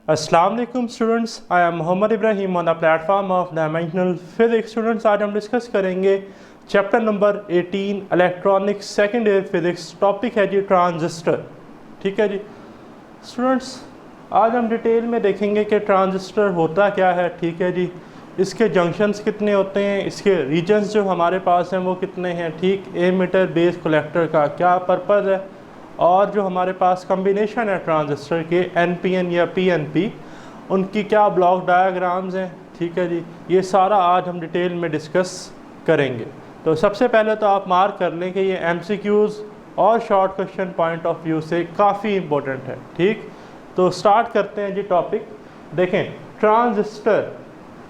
अस्सलाम वालेकुम students, I am Mohammad Ibrahim on the platform of dimensional physics. Students, आज हम डिस्कस करेंगे chapter number 18 electronics second year physics. Topic है जी ट्रांजिस्टर। ठीक है जी स्टूडेंट्स, आज हम डिटेल में देखेंगे कि ट्रांजिस्टर होता क्या है। ठीक है जी, इसके जंक्शंस कितने होते हैं, इसके रीजन्स जो हमारे पास हैं वो कितने हैं। ठीक, एमिटर बेस कलेक्टर का क्या पर्पज़ है, और जो हमारे पास कम्बिनेशन है ट्रांजिस्टर के NPN या PNP, उनकी क्या ब्लॉक डायग्राम्स हैं। ठीक है जी, ये सारा आज हम डिटेल में डिस्कस करेंगे। तो सबसे पहले तो आप मार्क कर लें कि ये MCQs और short question point of view से काफ़ी इम्पोर्टेंट है। ठीक, तो स्टार्ट करते हैं जी टॉपिक। देखें, ट्रांजिस्टर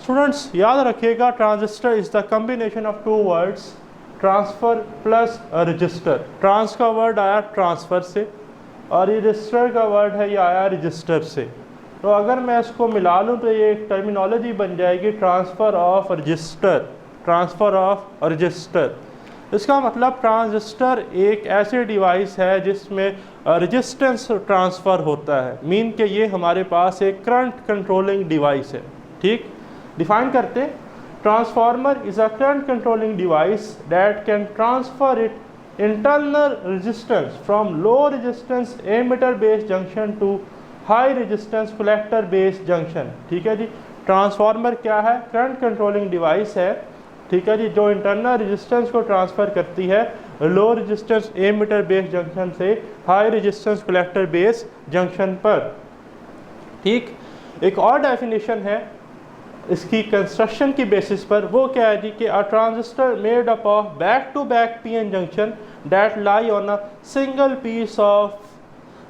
स्टूडेंट्स याद रखिएगा, transistor is the combination of two words, transfer plus register. Trans का वर्ड आया ट्रांसफ़र से और ये रजिस्टर का वर्ड है ये आया रजिस्टर से। तो अगर मैं इसको मिला लूँ तो ये एक टर्मिनोलॉजी बन जाएगी transfer of register. Transfer of register, इसका मतलब ट्रांजिस्टर एक ऐसे डिवाइस है जिसमें रजिस्टेंस ट्रांसफ़र होता है। मीन कि ये हमारे पास एक करंट कंट्रोलिंग डिवाइस है। ठीक, डिफाइन करते हैं, transformer is a current controlling device that can transfer its internal resistance from low resistance emitter based junction to high resistance collector based junction। ठीक है जी, ट्रांसफार्मर क्या है? करंट कंट्रोलिंग डिवाइस है। ठीक है जी, जो इंटरनल रेजिस्टेंस को ट्रांसफ़र करती है low resistance emitter base junction से high resistance collector base junction पर। ठीक, एक और डेफिनेशन है इसकी कंस्ट्रक्शन की बेसिस पर, वो क्या है जी कि a transistor made up of back to back PN junction that lie on a single piece of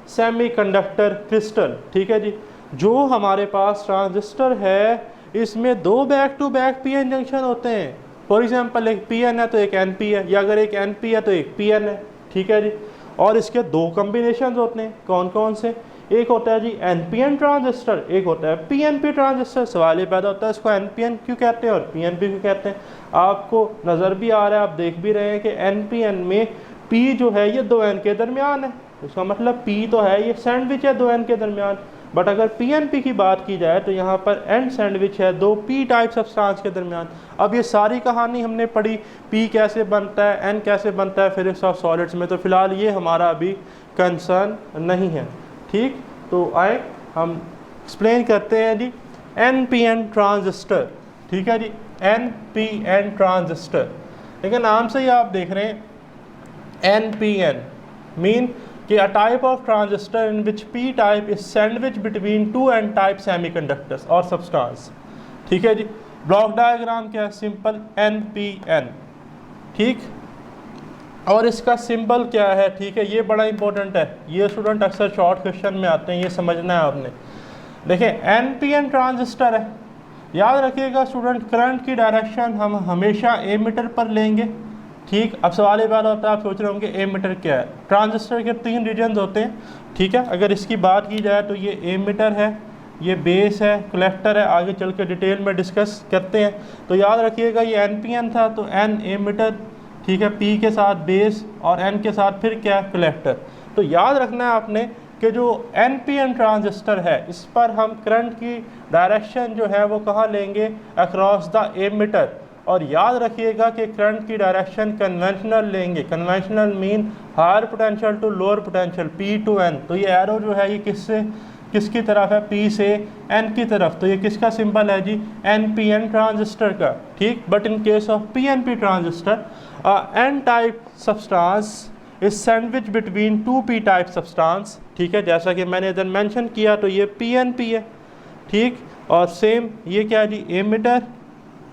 semiconductor crystal. ठीक है जी, जो हमारे पास ट्रांजिस्टर है इसमें दो back to back PN junction होते हैं। फॉर एग्जांपल, एक PN है तो एक NP है, या अगर एक NP है तो एक PN है। ठीक है जी, और इसके दो कम्बिनेशन होते हैं। कौन कौन से? एक होता है जी NPN ट्रांजिस्टर, एक होता है PNP ट्रांजिस्टर। सवाल ये पैदा होता है इसको NPN क्यों कहते हैं और PNP क्यों कहते हैं। आपको नज़र भी आ रहा है, आप देख भी रहे हैं कि NPN में P जो है ये दो N के दरमियान है। इसका मतलब P तो है ये सैंडविच है दो N के दरमियान। बट अगर PNP की बात की जाए तो यहाँ पर N सैंडविच है दो P टाइप सब्सटेंस के दरमियान। अब ये सारी कहानी हमने पढ़ी, P कैसे बनता है, N कैसे बनता है फिजिक्स ऑफ सॉलिड्स में, तो फिलहाल ये हमारा अभी कंसर्न नहीं है। ठीक, तो आए हम एक्सप्लेन करते हैं जी NPN ट्रांजिस्टर। ठीक है जी, NPN ट्रांजिस्टर, लेकिन नाम से ही आप देख रहे हैं NPN मीन कि a type of transistor in which P type is sandwich between two N type semiconductors और सब्सटेंस। ठीक है जी, ब्लॉक डायग्राम क्या है? Simple NPN। ठीक, और इसका सिंबल क्या है? ठीक है, ये बड़ा इंपॉर्टेंट है, ये स्टूडेंट अक्सर शॉर्ट क्वेश्चन में आते हैं, ये समझना है आपने। देखिए, NPN ट्रांजिस्टर है, याद रखिएगा स्टूडेंट, करंट की डायरेक्शन हम हमेशा एमिटर पर लेंगे। ठीक, अब सवाल ये बात होता है, आप सोच रहे होंगे एमिटर क्या है। ट्रांजिस्टर के तीन रीजन्स होते हैं। ठीक है, अगर इसकी बात की जाए तो ये एमिटर है, ये बेस है, कलेक्टर है। आगे चल के डिटेल में डिस्कस करते हैं। तो याद रखिएगा ये NPN था तो N एमिटर, ठीक है, P के साथ बेस और N के साथ फिर क्या? कलेक्टर। तो याद रखना है आपने कि जो NPN ट्रांजिस्टर है इस पर हम करंट की डायरेक्शन जो है वो कहाँ लेंगे? Across the emitter. और याद रखिएगा कि करंट की डायरेक्शन कन्वेंशनल लेंगे। Conventional mean higher potential to lower potential, P to N। तो ये एरो जो है ये किसकी तरफ है? P से N की तरफ। तो ये किसका सिंबल है जी? NPN ट्रांजिस्टर का। ठीक, but in case of PNP transistor N type substance is sandwich between two P type substance. ठीक है, जैसा कि मैंने इधर मेंशन किया तो ये PNP है। ठीक, और सेम ये क्या है जी? एमिटर,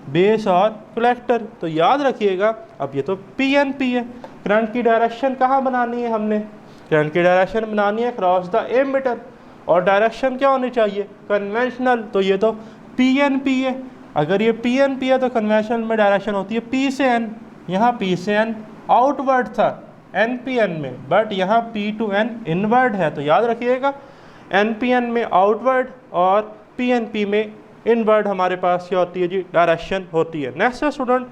बेस और कलेक्टर। तो याद रखिएगा अब ये तो PNP है। करंट की डायरेक्शन कहाँ बनानी है हमने? करंट की डायरेक्शन बनानी है क्रॉस द एमिटर, और डायरेक्शन क्या होनी चाहिए? कन्वेंशनल। तो ये तो PNP है। अगर ये PNP है तो कन्वेंशनल में डायरेक्शन होती है P से N। यहाँ P से N आउटवर्ड था NPN में, बट यहाँ P टू N इनवर्ड है। तो याद रखिएगा NPN में आउटवर्ड और PNP में इनवर्ड हमारे पास क्या होती है जी? डायरेक्शन होती है। नेक्स्ट है स्टूडेंट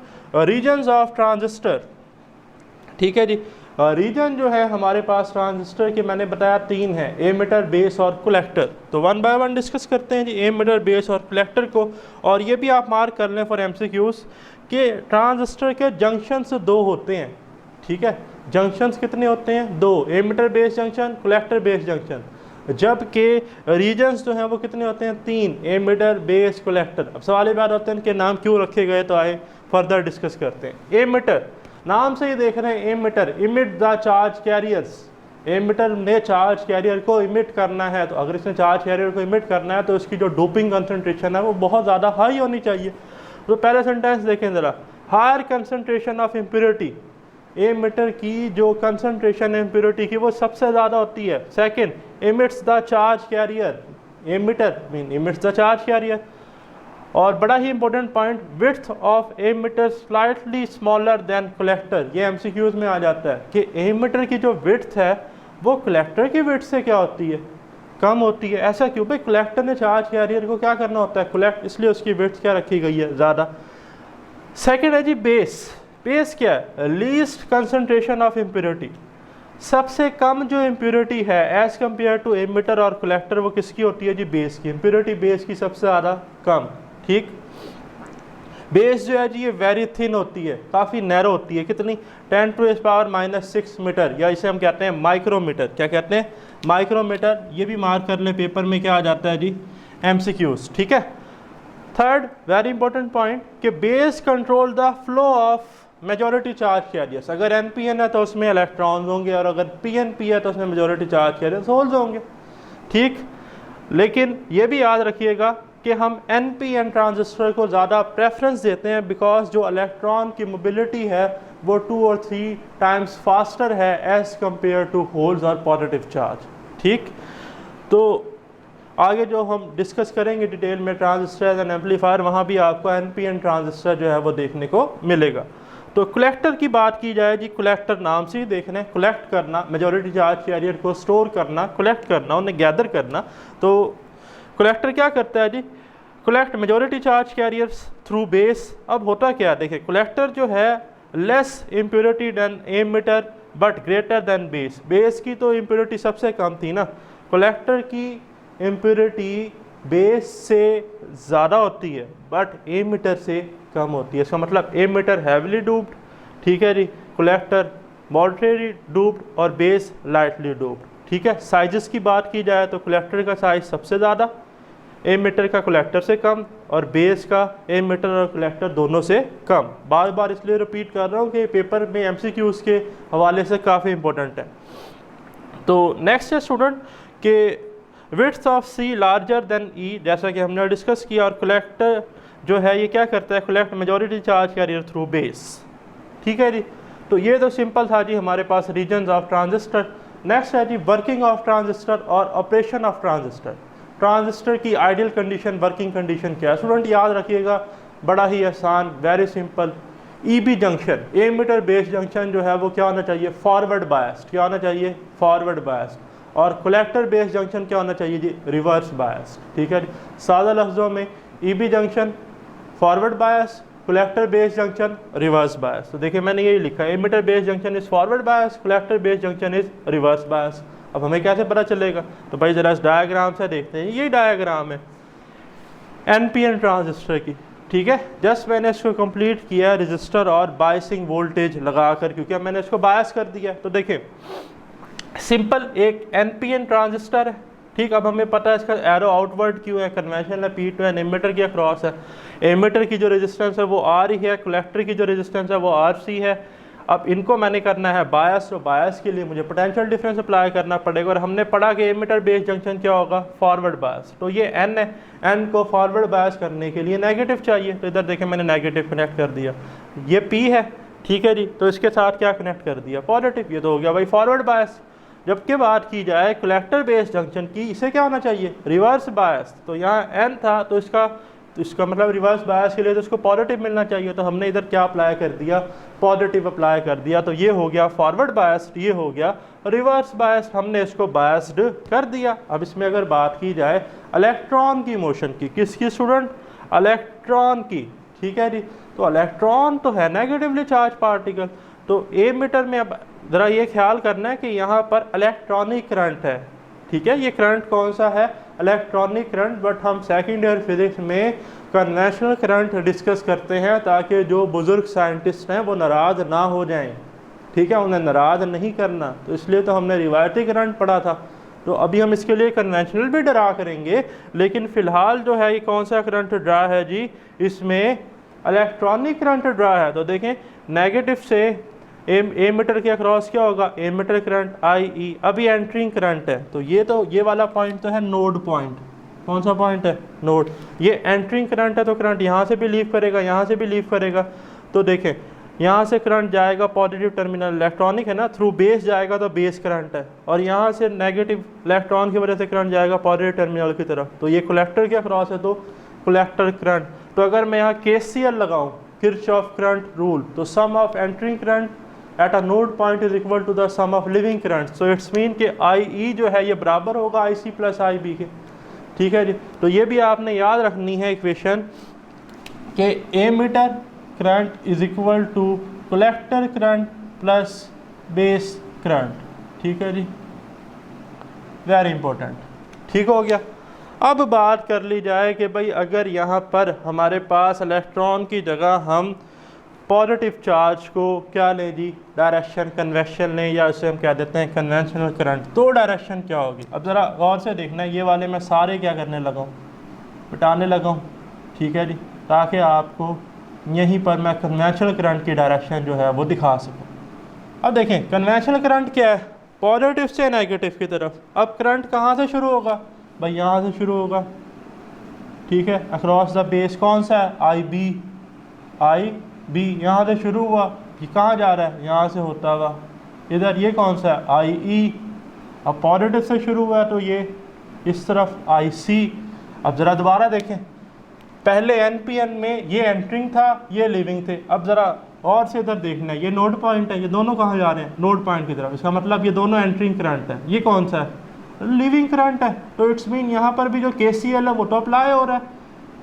रीजन्स ऑफ ट्रांजिस्टर। ठीक है जी, रीजन जो है हमारे पास ट्रांजिस्टर के मैंने बताया 3 है, एमिटर, बेस और कलेक्टर। तो वन बाय वन डिस्कस करते हैं जी एमिटर, बेस और कलेक्टर को। और ये भी आप मार्क कर लें फॉर एमसीक्यूज कि ट्रांजिस्टर के जंक्शंस 2 होते हैं, ठीक है। जंक्शंस कितने होते हैं? 2, emitter base junction, collector base junction. जबकि रीजन्स जो हैं वो कितने होते हैं? 3, एमिटर, बेस, कलेक्टर। अब सवाल ये बात होते हैं कि नाम क्यों रखे गए, तो आए फर्दर डिस्कस करते हैं। एमिटर, नाम से ही देख रहे हैं emitter, emit the charge carriers. Emitter ने चार्ज कैरियर को इमिट करना है, तो अगर इसने चार्ज कैरियर को इमिट करना है तो उसकी जो डोपिंग कंसंट्रेशन है वो बहुत ज़्यादा हाई होनी चाहिए। तो पहले सेंटेंस देखें ज़रा, higher concentration of impurity, emitter की जो कंसंट्रेशन है इम्प्योरिटी की वो सबसे ज़्यादा होती है। Second, emits the charge carrier, emitter mean emits the charge carrier. और बड़ा ही important point, width of emitter slightly smaller than collector. ये एमसीक्यूज में आ जाता है कि एमिटर की जो विड्थ है वो कलेक्टर की विड्थ से क्या होती है? कम होती है। ऐसा क्यों? भाई कलेक्टर ने चार्ज कैरियर को क्या करना होता है? कलेक्ट, इसलिए उसकी विड्थ क्या रखी गई है? ज़्यादा। सेकेंड है जी बेस। बेस क्या है? लीस्ट कंसंट्रेशन ऑफ इम्प्योरिटी, सबसे कम जो इम्प्योरिटी है एज कम्पेयर टू एमिटर और कलेक्टर वो किसकी होती है जी? बेस की। इम्प्योरिटी बेस की सबसे ज़्यादा कम, ठीक। बेस जो है जी ये वेरी थिन होती है, काफ़ी नैरो होती है। कितनी? 10⁻⁻6 मीटर, या इसे हम कहते हैं माइक्रोमीटर। क्या कहते हैं? माइक्रोमीटर। ये भी मार्क कर लें, पेपर में क्या आ जाता है जी? एमसीक्यूज, ठीक है। थर्ड वेरी इंपॉर्टेंट पॉइंट कि base control the flow of majority charge carriers. अगर एनपीएन है तो उसमें इलेक्ट्रॉन्स होंगे, और अगर पीएनपी है तो उसमें मेजॉरिटी चार्ज कैरियर्स होल्स होंगे, ठीक। लेकिन ये भी याद रखिएगा कि हम एनपीएन ट्रांजिस्टर को ज़्यादा प्रेफरेंस देते हैं बिकॉज जो इलेक्ट्रॉन की मोबिलिटी है वो 2 और 3 टाइम्स फास्टर है एज कंपेयर टू होल्स और पॉजिटिव चार्ज, ठीक। तो आगे जो हम डिस्कस करेंगे डिटेल में ट्रांजिस्टर एंड एम्पलीफायर, वहाँ भी आपको एनपीएन ट्रांजिस्टर जो है वो देखने को मिलेगा। तो कलेक्टर की बात की जाए जी, कलेक्टर नाम से ही देख रहे हैं, कलेक्ट करना, मेजॉरिटी चार्ज कैरियर को स्टोर करना, कलेक्ट करना, उन्हें गैदर करना। तो कलेक्टर क्या करता है जी? Collect majority charge carriers through base. अब होता क्या है देखिए, कलेक्टर जो है less impurity than emitter but greater than base. Base की तो इम्प्योरिटी सबसे कम थी ना, कलेक्टर की इम्प्योरिटी बेस से ज़्यादा होती है बट एमिटर से कम होती है। इसका मतलब एमिटर हैविली डूप्ड, ठीक है जी, कलेक्टर मॉडरेटली डूप्ड और बेस लाइटली डूप्ड, ठीक है। साइजेस की बात की जाए तो कलेक्टर का साइज सबसे ज़्यादा, एमिटर का कलेक्टर से कम, और बेस का एमिटर और कलेक्टर दोनों से कम। बार बार इसलिए रिपीट कर रहा हूँ कि पेपर में एमसीक्यूज के हवाले से काफ़ी इंपॉर्टेंट है। तो नेक्स्ट है स्टूडेंट कि width of C larger than E, जैसा कि हमने डिस्कस किया। और कलेक्टर जो है ये क्या करता है? Collect majority charge career through base, ठीक है जी। तो ये तो सिंपल था जी हमारे पास रीजन्स ऑफ ट्रांजिस्टर। नेक्स्ट है जी वर्किंग ऑफ ट्रांजिस्टर और ऑपरेशन ऑफ ट्रांजिस्टर। ट्रांजिस्टर की आइडियल कंडीशन, वर्किंग कंडीशन क्या है? स्टूडेंट याद रखिएगा, बड़ा ही आसान, very simple. EB junction, emitter base junction जो है वो क्या होना चाहिए? Forward biased. क्या होना चाहिए? Forward biased. और कलेक्टर बेस जंक्शन क्या होना चाहिए जी? रिवर्स बायस्ड, ठीक है। सादा लफ्ज़ों में EB junction forward bias, collector base junction reverse bias. तो देखिए मैंने यही लिखा है, emitter base junction is forward bias, collector base junction is reverse bias. अब हमें कैसे पता चलेगा? तो भाई ज़रा इस डायग्राम से देखते हैं। यही डायग्राम है एनपीएन ट्रांजिस्टर की, ठीक है। जस्ट मैंने इसको कंप्लीट किया रजिस्टर और बायसिंग वोल्टेज लगाकर, क्योंकि अब मैंने इसको बायस कर दिया। तो देखें सिंपल एक एनपीएन ट्रांजिस्टर है, ठीक। अब हमें पता है इसका एरो आउटवर्ड क्यों है, कन्वेंशन है P2 है, एमिटर की अक्रॉस है। एमिटर की जो रेजिस्टेंस है वो R ही है, कलेक्टर की जो रेजिस्टेंस है वो RC है। अब इनको मैंने करना है बायस, तो बायस के लिए मुझे पोटेंशियल डिफरेंस अप्लाई करना पड़ेगा। और हमने पढ़ा कि एमिटर बेस जंक्शन क्या होगा? Forward bias. तो ये N है, N को फॉरवर्ड बायस करने के लिए नेगेटिव चाहिए। तो इधर देखें मैंने नेगेटिव कनेक्ट कर दिया। ये P है, ठीक है जी, तो इसके साथ क्या कनेक्ट कर दिया? पॉजिटिव। ये तो हो गया भाई फॉरवर्ड बायस। जबकि बात की जाए कलेक्टर बेस जंक्शन की, इसे क्या होना चाहिए? Reverse bias. तो यहाँ N था तो इसका मतलब रिवर्स बायस के लिए तो इसको पॉजिटिव मिलना चाहिए। तो हमने इधर क्या अप्लाई कर दिया? पॉजिटिव अप्लाई कर दिया। तो ये हो गया फॉरवर्ड बायस्ड, ये हो गया रिवर्स बायस्ड। हमने इसको बायस्ड कर दिया। अब इसमें अगर बात की जाए इलेक्ट्रॉन की मोशन की, किसकी स्टूडेंट? इलेक्ट्रॉन की, ठीक है जी। तो इलेक्ट्रॉन तो है नेगेटिवली चार्ज पार्टिकल। तो एमिटर में अब ज़रा ये ख्याल करना है कि यहाँ पर इलेक्ट्रॉनिक करंट है, ठीक है। ये करंट कौन सा है? Electronic current. बट हम सेकेंड ईयर फिजिक्स में कन्वेंशनल करंट डिस्कस करते हैं ताकि जो बुज़ुर्ग साइंटिस्ट हैं वो नाराज़ ना हो जाएं, ठीक है, उन्हें नाराज़ नहीं करना। तो इसलिए तो हमने रिवायती करंट पढ़ा था। तो अभी हम इसके लिए कन्वेंशनल भी ड्रा करेंगे, लेकिन फ़िलहाल जो है ये कौन सा करंट ड्रा है जी? इसमें इलेक्ट्रॉनिक करंट ड्रा है। तो देखें नेगेटिव से एमीटर के अक्रॉस क्या होगा? Emitter current IE। अभी एंट्रिंग करंट है, तो ये वाला पॉइंट तो है नोड पॉइंट। कौन सा पॉइंट है? नोड। ये एंट्रिंग करंट है तो करंट यहाँ से भी लीव करेगा, यहाँ से भी लीव करेगा। तो देखें यहाँ से करंट जाएगा पॉजिटिव टर्मिनल, इलेक्ट्रॉनिक है ना, थ्रू बेस जाएगा तो बेस करंट है, और यहाँ से नेगेटिव इलेक्ट्रॉन की वजह से करंट जाएगा पॉजिटिव टर्मिनल की तरफ। तो ये कलेक्टर के अक्रॉस है तो कलेक्टर करंट। तो अगर मैं यहाँ KCL लगाऊँ, किरचॉफ करंट रूल, तो sum of entering current at a node point is equal to the sum of leaving current. So it's mean कि IE जो है ये बराबर होगा IC प्लस IB के, ठीक है जी। तो ये भी आपने याद रखनी है इक्वेशन कि emitter current is equal to collector current plus base current, ठीक है जी, वेरी इंपॉर्टेंट। ठीक हो गया। अब बात कर ली जाए कि भाई अगर यहाँ पर हमारे पास इलेक्ट्रॉन की जगह हम पॉजिटिव चार्ज को क्या लें जी? डायरेक्शन कन्वेक्शन लें, या इसे हम कह देते हैं कन्वेंशनल करंट। तो डायरेक्शन क्या होगी? अब ज़रा गौर से देखना, ये वाले मैं सारे क्या करने लगा हूँ? मिटाने लगा हूँ, ठीक है जी, ताकि आपको यहीं पर मैं कन्वेंशनल करंट की डायरेक्शन जो है वो दिखा सकूँ। अब देखें कन्वेंशनल करंट क्या है? पॉजिटिव से नेगेटिव की तरफ। अब करंट कहाँ से शुरू होगा? भाई यहाँ से शुरू होगा, ठीक है, अक्रॉस द बेस। कौन सा है? IB यहाँ से शुरू हुआ, ये कहाँ जा रहा है? यहाँ से होता हुआ इधर। ये कौन सा है? IE। अब पॉजिटिव से शुरू हुआ तो ये इस तरफ IC। अब ज़रा दोबारा देखें, पहले NPN में ये एंट्रिंग था, ये लिविंग थे। अब ज़रा और से इधर देखना है, ये नोड पॉइंट है, ये दोनों कहाँ जा रहे हैं? नोड पॉइंट की तरफ। इसका मतलब ये दोनों एंट्रिंग करंट है। ये कौन सा है? लिविंग करंट है। तो इट्स मीन यहाँ पर भी जो KCL है वो तो अप्लाई हो रहा है,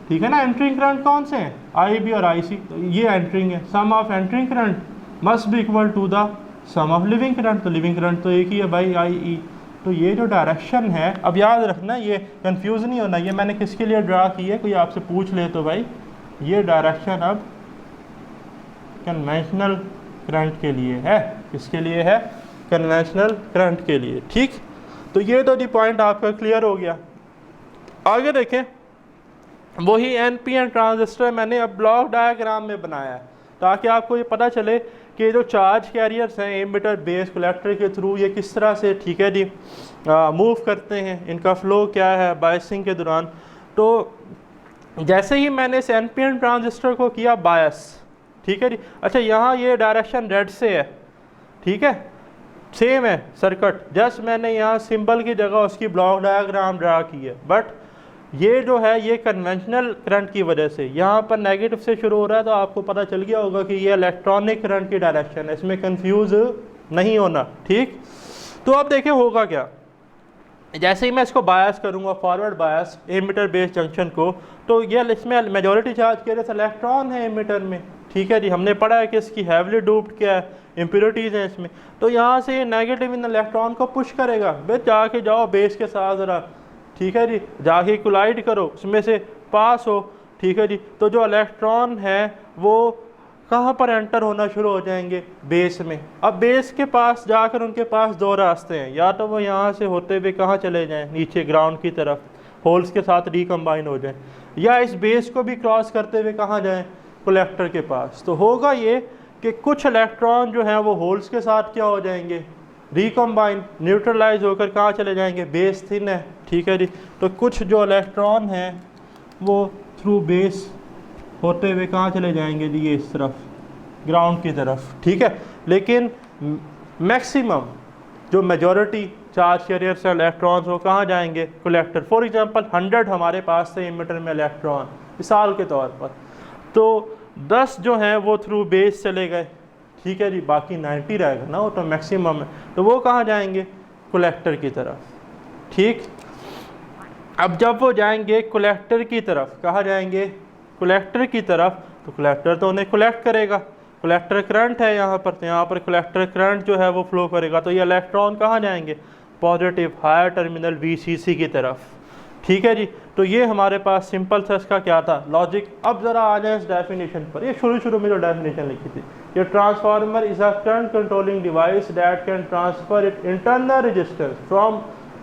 ठीक है ना। एंट्रिंग करंट कौन से हैं? IB और IC। तो ये एंट्रिंग है, sum of entering current must be equal to the sum of leaving current. तो लिविंग करंट तो एक ही है भाई, IE। तो ये जो डायरेक्शन है, अब याद रखना, ये कंफ्यूज नहीं होना, ये मैंने किसके लिए ड्रा की है, कोई आपसे पूछ ले तो भाई ये डायरेक्शन अब कन्वेंशनल करंट के लिए है। किसके लिए है? कन्वेंशनल करंट के लिए, ठीक। तो ये तो दी पॉइंट आपका क्लियर हो गया। आगे देखें, वही NPN ट्रांजिस्टर मैंने अब ब्लॉक डायग्राम में बनाया है ताकि आपको ये पता चले कि जो चार्ज कैरियर्स हैं एमीटर बेस कलेक्टर के थ्रू ये किस तरह से, ठीक है जी, मूव करते हैं, इनका फ्लो क्या है बायसिंग के दौरान। तो जैसे ही मैंने इस NPN ट्रांजिस्टर को किया बायस, ठीक है जी, अच्छा यहाँ ये डायरेक्शन रेड से है, ठीक है, सेम है सर्किट, जस्ट मैंने यहाँ सिंबल की जगह उसकी ब्लॉक डायग्राम ड्रा की है। बट ये जो है ये कन्वेंशनल करंट की वजह से यहाँ पर नेगेटिव से शुरू हो रहा है, तो आपको पता चल गया होगा कि ये इलेक्ट्रॉनिक करंट की डायरेक्शन है, इसमें कंफ्यूज नहीं होना, ठीक। तो अब देखिए होगा क्या, जैसे ही मैं इसको बायस करूँगा forward bias emitter base junction को, तो ये इसमें मेजॉरिटी चार्ज के लिए इलेक्ट्रॉन है एमीटर में, ठीक है जी। हमने पढ़ा है कि इसकी हैवली डूप्ड क्या है, इम्प्योरिटीज़ हैं इसमें। तो यहाँ से नेगेटिव इन इलेक्ट्रॉन को पुश करेगा, बस जाके जाओ बेस के साथ ज़रा, ठीक है जी, जाके कोलाइड करो, उसमें से पास हो, ठीक है जी। तो जो इलेक्ट्रॉन है वो कहाँ पर एंटर होना शुरू हो जाएंगे? बेस में। अब बेस के पास जाकर उनके पास दो रास्ते हैं, या तो वो यहाँ से होते हुए कहाँ चले जाएं? नीचे ग्राउंड की तरफ, होल्स के साथ रिकम्बाइन हो जाएं, या इस बेस को भी क्रॉस करते हुए कहाँ जाएं? कलेक्टर के पास। तो होगा ये कि कुछ इलेक्ट्रॉन जो हैं वो होल्स के साथ क्या हो जाएंगे? रिकम्बाइन, न्यूट्रलाइज होकर कहाँ चले जाएंगे? बेस थिन है, ठीक है जी। तो कुछ जो इलेक्ट्रॉन हैं वो थ्रू बेस होते हुए कहाँ चले जाएंगे जी? ये इस तरफ ग्राउंड की तरफ, ठीक है। लेकिन मैक्सिमम जो मेजॉरिटी चार्ज कैरियर्स हैं इलेक्ट्रॉन्स वो कहाँ जाएंगे? कलेक्टर। फॉर एग्जांपल 100 हमारे पास थे एमिटर में इलेक्ट्रॉन मिसाल के तौर पर, तो 10 जो हैं वो थ्रू बेस चले गए, ठीक है जी, बाकी 90 रहेगा ना, वो तो मैक्सिमम है, तो वो कहाँ जाएंगे? कलेक्टर की तरफ, ठीक। अब जब वो जाएंगे कलेक्टर की तरफ, कहाँ जाएंगे? कलेक्टर की तरफ, तो कलेक्टर तो उन्हें कलेक्ट करेगा, कलेक्टर करंट है यहाँ पर, तो यहाँ पर कलेक्टर करंट जो है वो फ्लो करेगा, तो ये इलेक्ट्रॉन कहाँ जाएंगे, पॉजिटिव हायर टर्मिनल VCC की तरफ। ठीक है जी, तो ये हमारे पास सिंपल सा इसका क्या था लॉजिक। अब ज़रा आ जाए इस डेफिनेशन पर। ये शुरू में जो डेफिनेशन लिखी थी, ये transformer is a current controlling device that can transfer it internal resistance from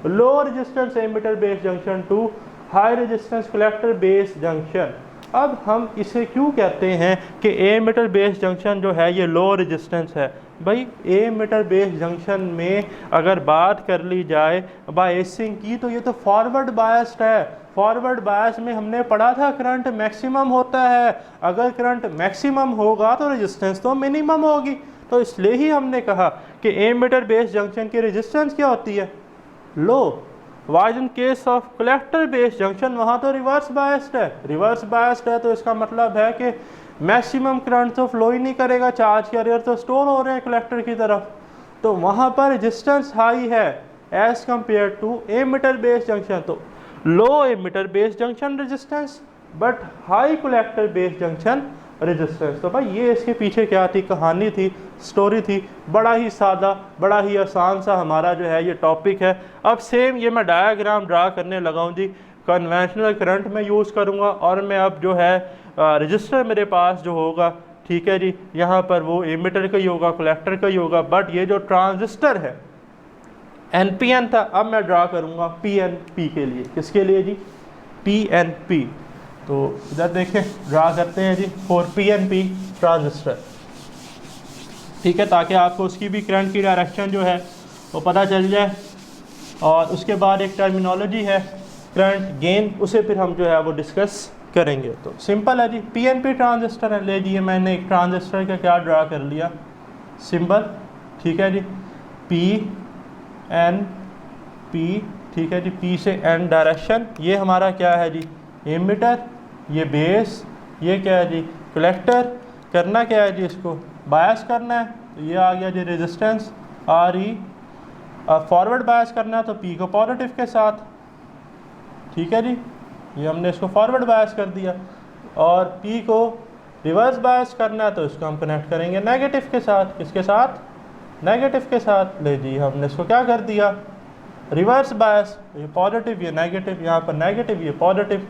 low resistance emitter base junction to high resistance collector base junction. अब हम इसे क्यों कहते हैं कि एमिटर बेस जंक्शन जो है ये लो रेजिस्टेंस है। भाई एमिटर बेस जंक्शन में अगर बात कर ली जाए बायसिंग की, तो ये तो फॉरवर्ड बायस्ड है। फॉरवर्ड बायस में हमने पढ़ा था करंट मैक्सिमम होता है, अगर करंट मैक्सिमम होगा तो रेजिस्टेंस तो मिनिमम होगी। तो इसलिए ही हमने कहा कि एमिटर बेस जंक्शन की रेजिस्टेंस क्या होती है, low. Whereas in case of collector base junction वहाँ तो रिवर्स बायस्ड है। रिवर्स बायस्ड है तो इसका मतलब है कि मैक्सिमम करंट तो फ्लो ही नहीं करेगा, चार्ज कैरियर तो स्टोर हो रहे हैं कलेक्टर की तरफ, तो वहाँ पर रेजिस्टेंस हाई है as compare to emitter base junction. तो low emitter base junction resistance but high collector base junction resistance. तो भाई ये इसके पीछे क्या थी, कहानी थी, स्टोरी थी। बड़ा ही सादा, बड़ा ही आसान सा हमारा जो है ये टॉपिक है। अब सेम ये मैं डायग्राम ड्रा करने लगा हूँ जी, कन्वेंशनल करंट में यूज़ करूँगा और मैं अब जो है रजिस्टर मेरे पास जो होगा, ठीक है जी, यहाँ पर वो एमिटर का ही होगा, कलेक्टर का ही होगा। बट ये जो ट्रांजिस्टर है NPN था, अब मैं ड्रा करूँगा PNP के लिए। किसके लिए जी, PNP। तो इधर देखें ड्रा करते हैं जी फॉर PNP ट्रांजिस्टर, ठीक है, ताकि आपको उसकी भी करंट की डायरेक्शन जो है वो पता चल जाए। और उसके बाद एक टर्मिनोलॉजी है करंट गेन, उसे फिर हम जो है वो डिस्कस करेंगे। तो सिंपल है जी, PNP ट्रांजिस्टर है। ले जी मैंने एक ट्रांजिस्टर का क्या ड्रा कर लिया, सिंबल, ठीक है जी, PNP, ठीक है जी, P से N डायरेक्शन। ये हमारा क्या है जी, एमिटर, ये बेस, ये क्या है जी, कलेक्टर। करना क्या है जी, इसको बायस करना है, तो ये आ गया जी रेजिस्टेंस RE। फॉरवर्ड बायस करना है तो P को पॉजिटिव के साथ, ठीक है जी, ये हमने इसको फॉरवर्ड बायस कर दिया। और P को रिवर्स बायस करना है तो इसको हम कनेक्ट करेंगे नेगेटिव के साथ। किसके साथ, नेगेटिव के साथ। ले जी हमने इसको क्या कर दिया, रिवर्स बायस, ये पॉजिटिव ये नेगेटिव, यहाँ पर नेगेटिव ये पॉजिटिव,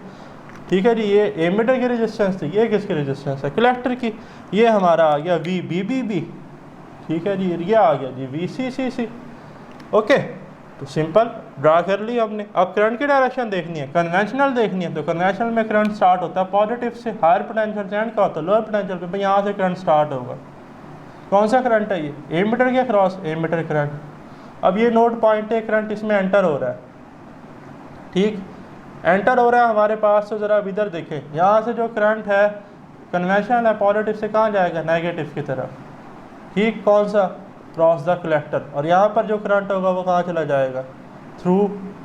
ठीक है जी। ये एमिटर की रेजिस्टेंस थी, ये किसकी रेजिस्टेंस है, कलेक्टर की। ये हमारा आ गया VBB, ठीक है जी, ये आ गया जी VCCC। ओके, तो सिंपल ड्रा कर ली हमने। अब करंट की डायरेक्शन देखनी है, कन्वेंशनल देखनी है। तो कन्वेंशनल में करंट स्टार्ट होता है पॉजिटिव से, हायर पोटेंशियल से एंड का होता है लोअर पोटेंशियल पे। भाई यहाँ से करंट स्टार्ट होगा। कौन सा करंट है ये, एमिटर के क्रॉस, एमिटर करंट। अब ये नोड पॉइंट है, करंट इसमें एंटर हो रहा है, ठीक, एंटर हो रहा है हमारे पास। तो ज़रा अब इधर देखें, यहाँ से जो करंट है कन्वेंशनल है, पॉजिटिव से कहाँ जाएगा, नेगेटिव की तरफ, ठीक, कौन सा, क्रॉस द कलेक्टर। और यहाँ पर जो करंट होगा वो कहाँ चला जाएगा, थ्रू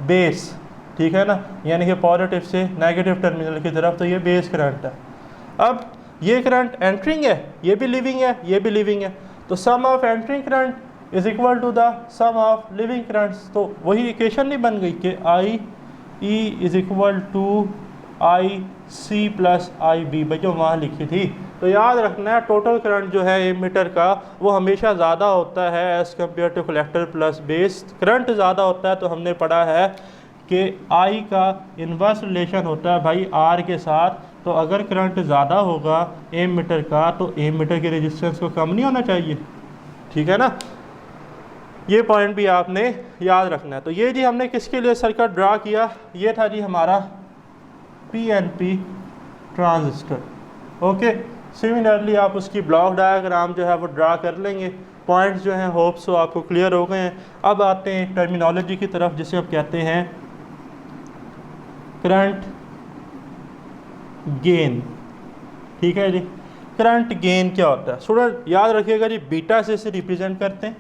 बेस, ठीक है ना, यानी कि पॉजिटिव से नेगेटिव टर्मिनल की तरफ। तो ये बेस करंट है। अब ये करंट एंटरिंग है, ये भी लिविंग है, ये भी लिविंग है। तो sum of entering current is equal to the sum of leaving currents. तो वही इक्वेशन नहीं बन गई कि IE is equal to IC plus IB, भाई जो वहाँ लिखी थी। तो याद रखना है टोटल करंट जो है एमिटर का वो हमेशा ज़्यादा होता है as compare to collector plus base. Current ज़्यादा होता है तो हमने पढ़ा है कि I का इन्वर्स रिलेशन होता है भाई R के साथ। तो अगर करंट ज़्यादा होगा एमिटर का तो एमिटर के रेजिस्टेंस को कम नहीं होना चाहिए, ठीक है ना। ये पॉइंट भी आपने याद रखना है। तो ये जी हमने किसके लिए सर्किट ड्रा किया, ये था जी हमारा PNP ट्रांजिस्टर। ओके, सिमिलरली आप उसकी ब्लॉक डायग्राम जो है वो ड्रा कर लेंगे। पॉइंट्स जो हैं होप सो आपको क्लियर हो गए हैं। अब आते हैं टर्मिनोलॉजी की तरफ जिसे हम कहते हैं करंट गेन, ठीक है जी। करंट गेन क्या होता है स्टूडेंट, याद रखिएगा जी, बीटा से इसे रिप्रेजेंट करते हैं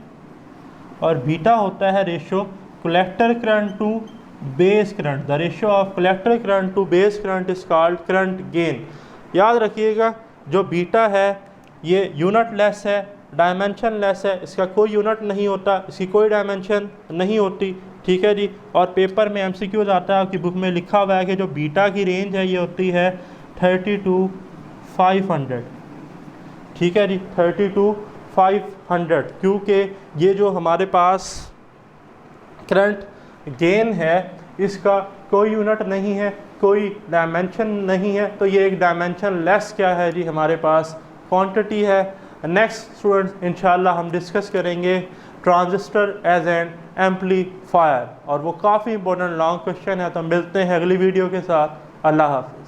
और बीटा होता है ratio collector current to base current. The ratio of collector current to base current is called current gain. याद रखिएगा जो बीटा है ये यूनिट लेस है, डायमेंशन लेस है, इसका कोई यूनिट नहीं होता, इसकी कोई डायमेंशन नहीं होती, ठीक है जी। और पेपर में MCQs आता है, आपकी बुक में लिखा हुआ है कि जो बीटा की रेंज है ये होती है 30 to 500। ठीक है जी, 32,500, क्योंकि ये जो हमारे पास करंट गेन है इसका कोई यूनिट नहीं है, कोई डायमेंशन नहीं है, तो ये एक डायमेंशन लेस क्या है जी हमारे पास क्वांटिटी है। नेक्स्ट स्टूडेंट्स इंशाल्लाह हम डिस्कस करेंगे ट्रांजिस्टर एज एन एम्पलीफायर, और वो काफ़ी इंपॉर्टेंट लॉन्ग क्वेश्चन है। तो मिलते हैं अगली वीडियो के साथ। अल्लाह हाफ़िज़।